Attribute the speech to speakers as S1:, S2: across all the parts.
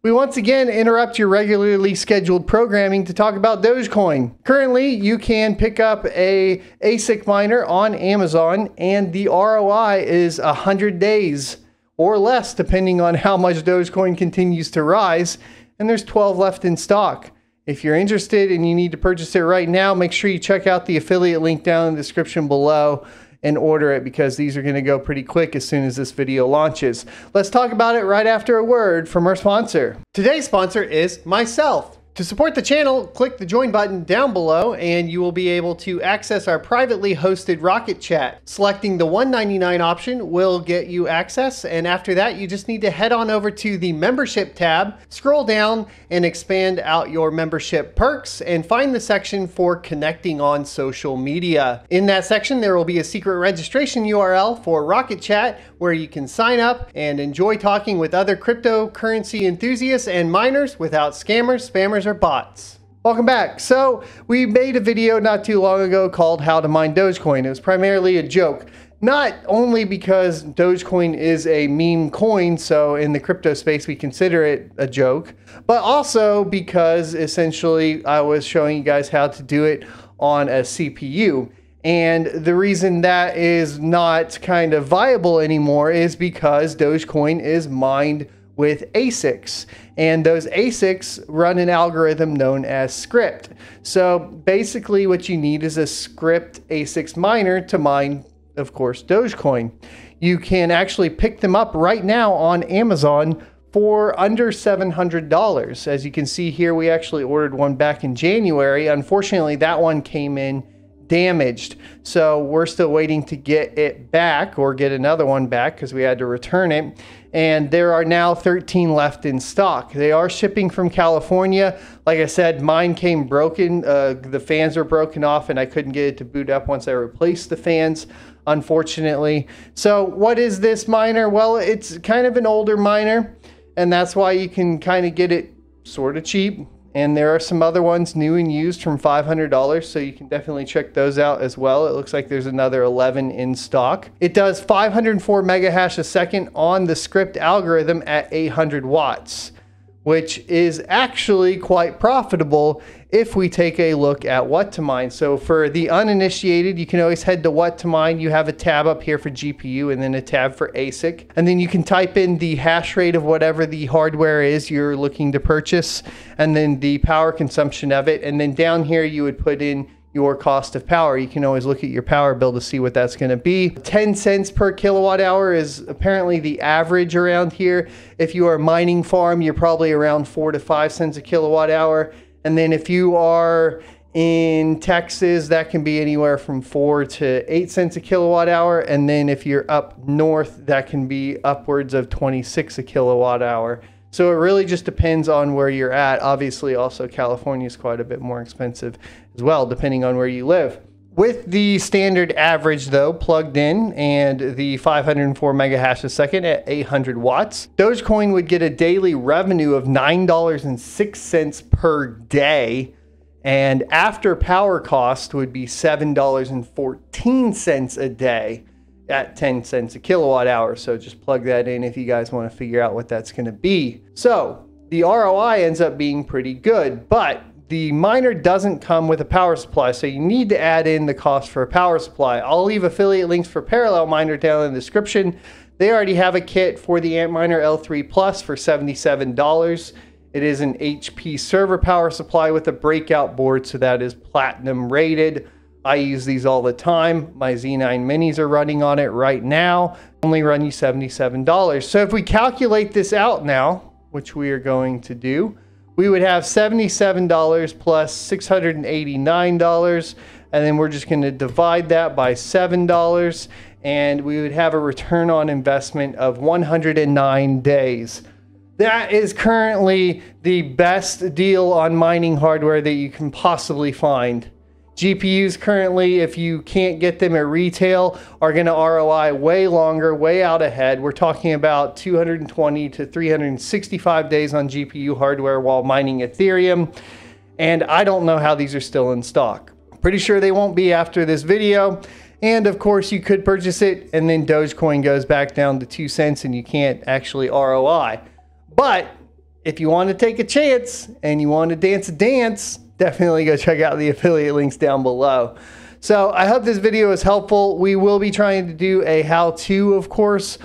S1: We once again interrupt your regularly scheduled programming to talk about Dogecoin. Currently, you can pick up a ASIC miner on Amazon and the ROI is 100 days or less depending on how much Dogecoin continues to rise, and there's 12 left in stock. If you're interested and you need to purchase it right now, make sure you check out the affiliate link down in the description below and order it because these are going to go pretty quick as soon as this video launches. Let's talk about it right after a word from our sponsor. Today's sponsor is myself. To support the channel, click the join button down below and you will be able to access our privately hosted Rocket Chat. Selecting the $1.99 option will get you access, and after that you just need to head on over to the membership tab, scroll down and expand out your membership perks and find the section for connecting on social media. In that section there will be a secret registration URL for Rocket Chat where you can sign up and enjoy talking with other cryptocurrency enthusiasts and miners without scammers, spammers, or bots. Welcome back. So we made a video not too long ago called How to Mine Dogecoin. It was primarily a joke. Not only because Dogecoin is a meme coin, so in the crypto space we consider it a joke, but also because essentially I was showing you guys how to do it on a CPU. And the reason that is not kind of viable anymore is because Dogecoin is mined with ASICs, and those ASICs run an algorithm known as script. So basically what you need is a script ASICs miner to mine, of course, Dogecoin. You can actually pick them up right now on Amazon for under $700. As you can see here, we actually ordered one back in January. Unfortunately, that one came in damaged, so we're still waiting to get it back or get another one back because we had to return it, and there are now 13 left in stock. They are shipping from California. Like I said, mine came broken. The fans are broken off and I couldn't get it to boot up once I replaced the fans, unfortunately. So what is this miner? Well, it's kind of an older miner, and that's why you can kind of get it sort of cheap. And there are some other ones new and used from $500, so you can definitely check those out as well. It looks like there's another 11 in stock. It does 504 mega hash a second on the script algorithm at 800 watts, which is actually quite profitable if we take a look at what to mine. So for the uninitiated, you can always head to what to mine. You have a tab up here for GPU and then a tab for ASIC. And then you can type in the hash rate of whatever the hardware is you're looking to purchase, and then the power consumption of it. And then down here, you would put in your cost of power. You can always look at your power bill to see what that's going to be. 10 cents per kilowatt hour is apparently the average around here. If you are a mining farm, you're probably around 4 to 5 cents a kilowatt hour. And then if you are in Texas, that can be anywhere from 4 to 8 cents a kilowatt hour. And then if you're up north, that can be upwards of 26 a kilowatt hour. So it really just depends on where you're at. Obviously, also California is quite a bit more expensive as well, depending on where you live. With the standard average though plugged in and the 504 mega hash a second at 800 watts, Dogecoin would get a daily revenue of $9.06 per day, and after power cost would be $7.14 a day at 10 cents a kilowatt hour. So just plug that in if you guys want to figure out what that's going to be. So the ROI ends up being pretty good, but the miner doesn't come with a power supply, so you need to add in the cost for a power supply. I'll leave affiliate links for Parallel Miner down in the description. They already have a kit for the Antminer L3 Plus for $77. It is an HP server power supply with a breakout board, so that is platinum rated. I use these all the time. My Z9 minis are running on it right now. Only run you $77. So if we calculate this out now, which we are going to do, we would have $77 plus $689, and then we're just going to divide that by $7, and we would have a return on investment of 109 days. That is currently the best deal on mining hardware that you can possibly find. GPUs currently, if you can't get them at retail, are going to ROI way longer, way out ahead. We're talking about 220 to 365 days on GPU hardware while mining Ethereum. And I don't know how these are still in stock. Pretty sure they won't be after this video. And of course you could purchase it and then Dogecoin goes back down to 2 cents and you can't actually ROI. But if you want to take a chance and you want to dance a dance, definitely go check out the affiliate links down below. So I hope this video is helpful. We will be trying to do a how-to, of course.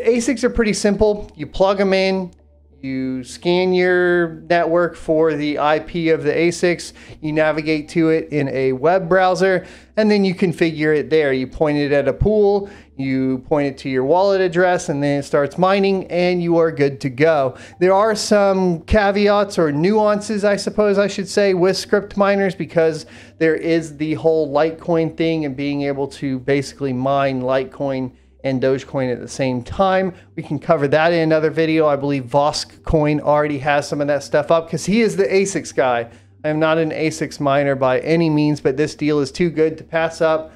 S1: ASICs are pretty simple. You plug them in, you scan your network for the IP of the ASICs, you navigate to it in a web browser, and then you configure it there. You point it at a pool, you point it to your wallet address, and then it starts mining, and you are good to go. There are some caveats or nuances, I suppose I should say, with script miners, because there is the whole Litecoin thing and being able to basically mine Litecoin and Dogecoin at the same time. We can cover that in another video. I believe Voskcoin already has some of that stuff up because he is the ASICs guy. I am not an ASICs miner by any means, but this deal is too good to pass up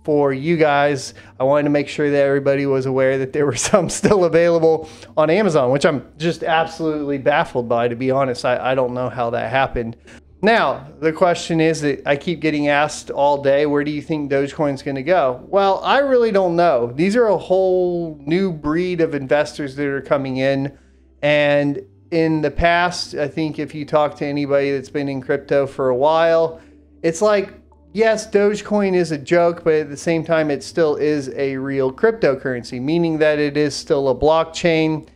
S1: for you guys. I wanted to make sure that everybody was aware that there were some still available on Amazon, which I'm just absolutely baffled by, to be honest. I don't know how that happened. Now, the question is that I keep getting asked all day, where do you think Dogecoin is going to go? Well, I really don't know. These are a whole new breed of investors that are coming in. And in the past, I think if you talk to anybody that's been in crypto for a while, it's like, yes, Dogecoin is a joke, but at the same time, it still is a real cryptocurrency, meaning that it is still a blockchain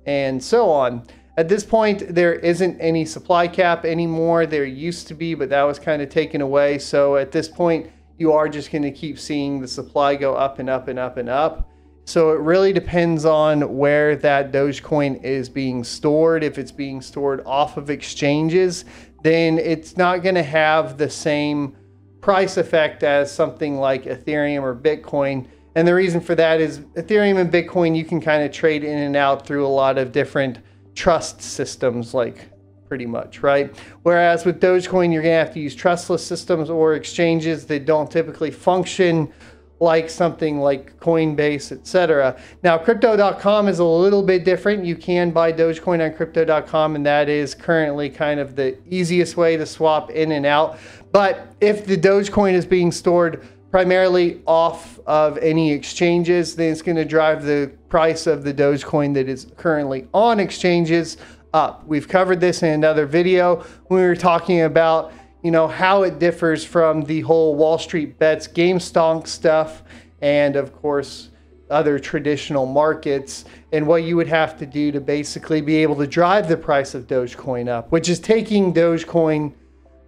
S1: and so on. At this point, there isn't any supply cap anymore. There used to be, but that was kind of taken away. So at this point, you are just going to keep seeing the supply go up and up and up and up. So it really depends on where that Dogecoin is being stored. If it's being stored off of exchanges, then it's not going to have the same price effect as something like Ethereum or Bitcoin. And the reason for that is Ethereum and Bitcoin, you can kind of trade in and out through a lot of different trust systems, like pretty much, right? Whereas with Dogecoin, you're gonna have to use trustless systems or exchanges that don't typically function like something like Coinbase, etc. Now, crypto.com is a little bit different. You can buy Dogecoin on crypto.com, and that is currently kind of the easiest way to swap in and out. But if the Dogecoin is being stored primarily off of any exchanges, then it's going to drive the price of the Dogecoin that is currently on exchanges up. We've covered this in another video when we were talking about, you know, how it differs from the whole Wall Street bets, GameStonk stuff, and of course other traditional markets, and what you would have to do to basically be able to drive the price of Dogecoin up, which is taking Dogecoin,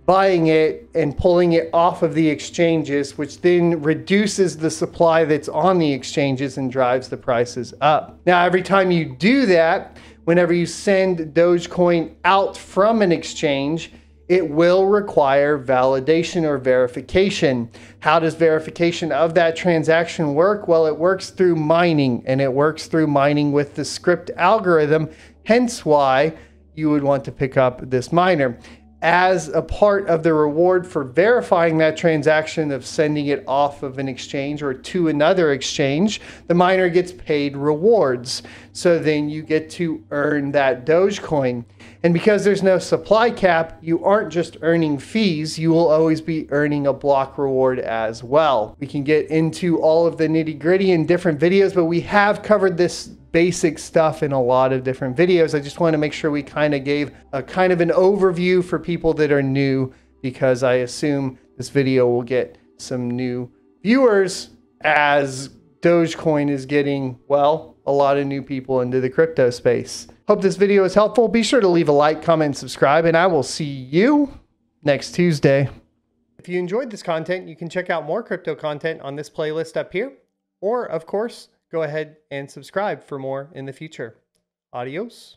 S1: buying it and pulling it off of the exchanges, which then reduces the supply that's on the exchanges and drives the prices up. Now, every time you do that, whenever you send Dogecoin out from an exchange, it will require validation or verification. How does verification of that transaction work? Well, it works through mining, and it works through mining with the script algorithm, hence why you would want to pick up this miner. As a part of the reward for verifying that transaction of sending it off of an exchange or to another exchange, the miner gets paid rewards. So then you get to earn that Dogecoin. And because there's no supply cap, you aren't just earning fees, you will always be earning a block reward as well. We can get into all of the nitty-gritty in different videos, but we have covered this basic stuff in a lot of different videos. I just want to make sure we kind of gave a kind of an overview for people that are new, because I assume this video will get some new viewers as Dogecoin is getting, well, a lot of new people into the crypto space. Hope this video is helpful. Be sure to leave a like, comment, and subscribe, and I will see you next Tuesday. If you enjoyed this content, you can check out more crypto content on this playlist up here, or of course, go ahead and subscribe for more in the future. Adios.